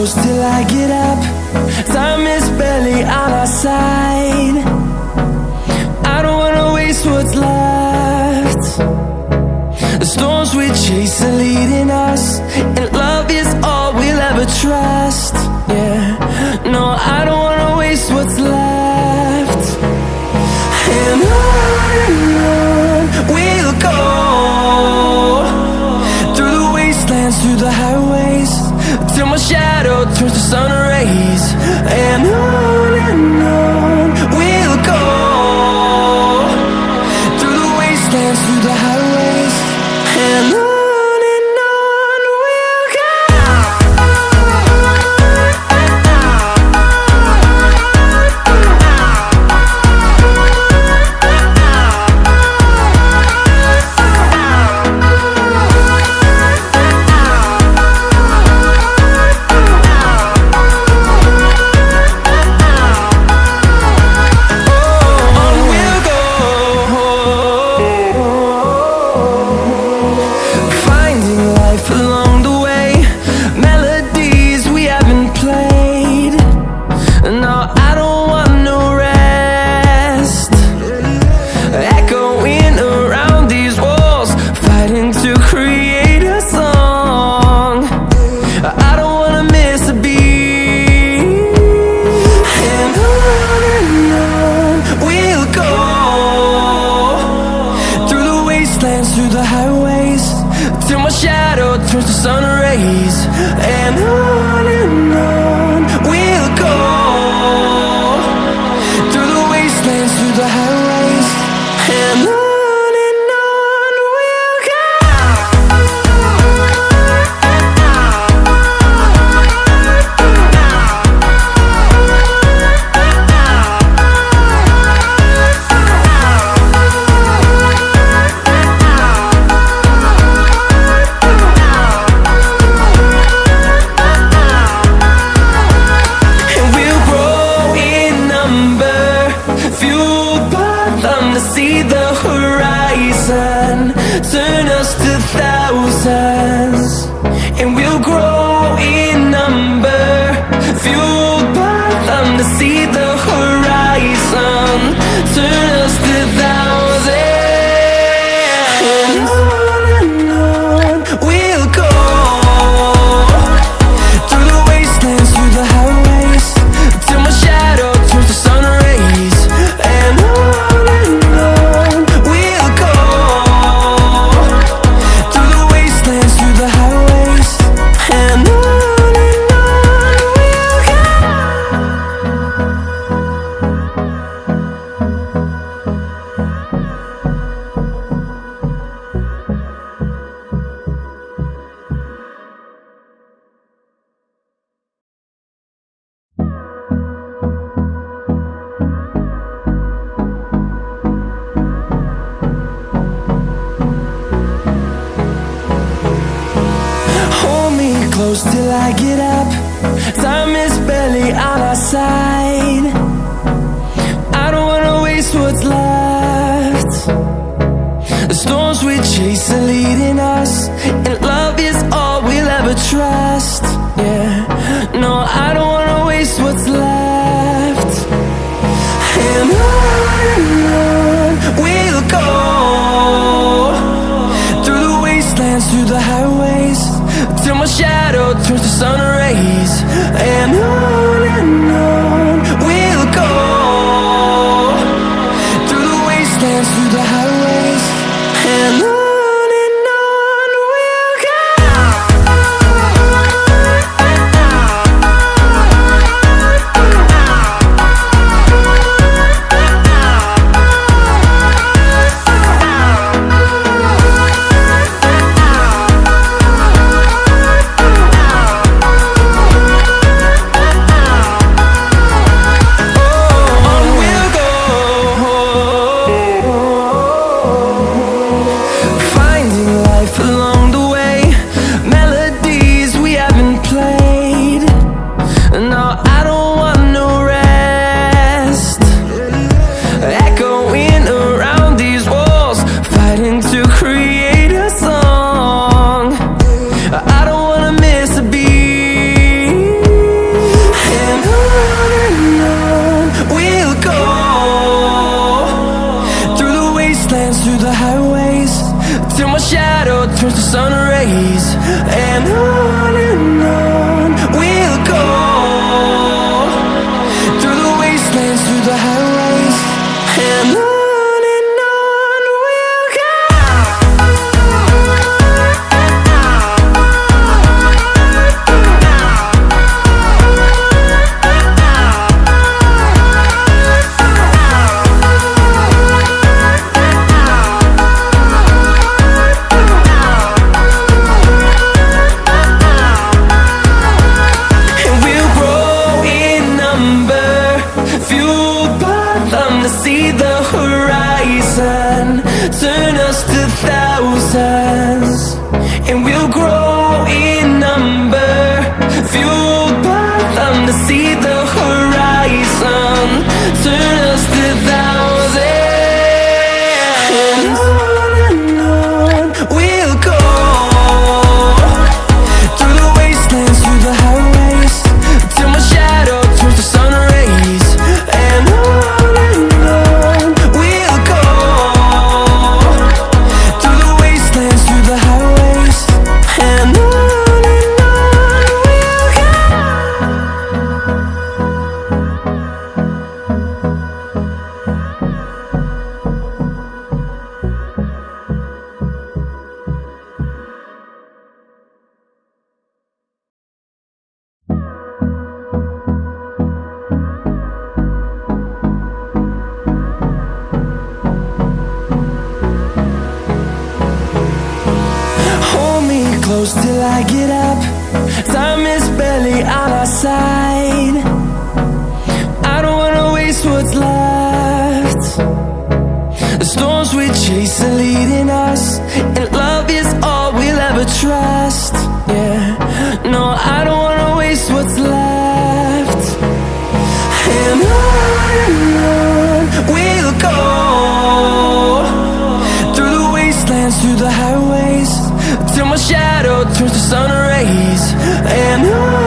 close till I get up. Time is barely on our side. I don't wanna waste what's left. The storms we chase are leading us, and love is all we'll ever trust. Yeah, no, I don't wanna waste what's left. And on we'll go, through the wastelands, through the highways, till my shadow turns to sun rays. And on we'll go, through the wastelands, through the highways, and on we'll go. Through the highways, till my shadow turns to sun rays. And on we'll go, through the wastelands, through the highways, and on we'll go. See the horizon turn us to thousands, and we'll grow in number, fueled by them. To see the horizon turn us to thousands, and on we'll go, through the wastelands, through the highways, till my shadow turns to sun rays. And close till I get up. Time is barely on our side. I don't wanna waste what's left. The storms we chase are leading us, and love is all we'll ever trust. Yeah, no, I don't wanna waste what's left. And on we'll go, through the wastelands, through the highways, till my shadow turns to sun rays. And on we'll go, through the wastelands, through the highways, and on we'll go. till my shadow turns to sun rays. And on we'll go, through the wastelands, through the highways. And on we'll go. See the horizon, turn us to thousands, and we'll grow in number, fueled by them to see the horizon, turn us to thousands. And on we'll go, through the wastelands, through the highways, till my shadow turns to sun rays. And close till I get up, time is barely on our side. I don't wanna waste what's left. The storms we chase are leading us, and love is all we'll ever trust. Yeah, no, I don't wanna waste what's left. And on we'll go, through the wastelands, through the highways, till my shadow turns to sun rays. And on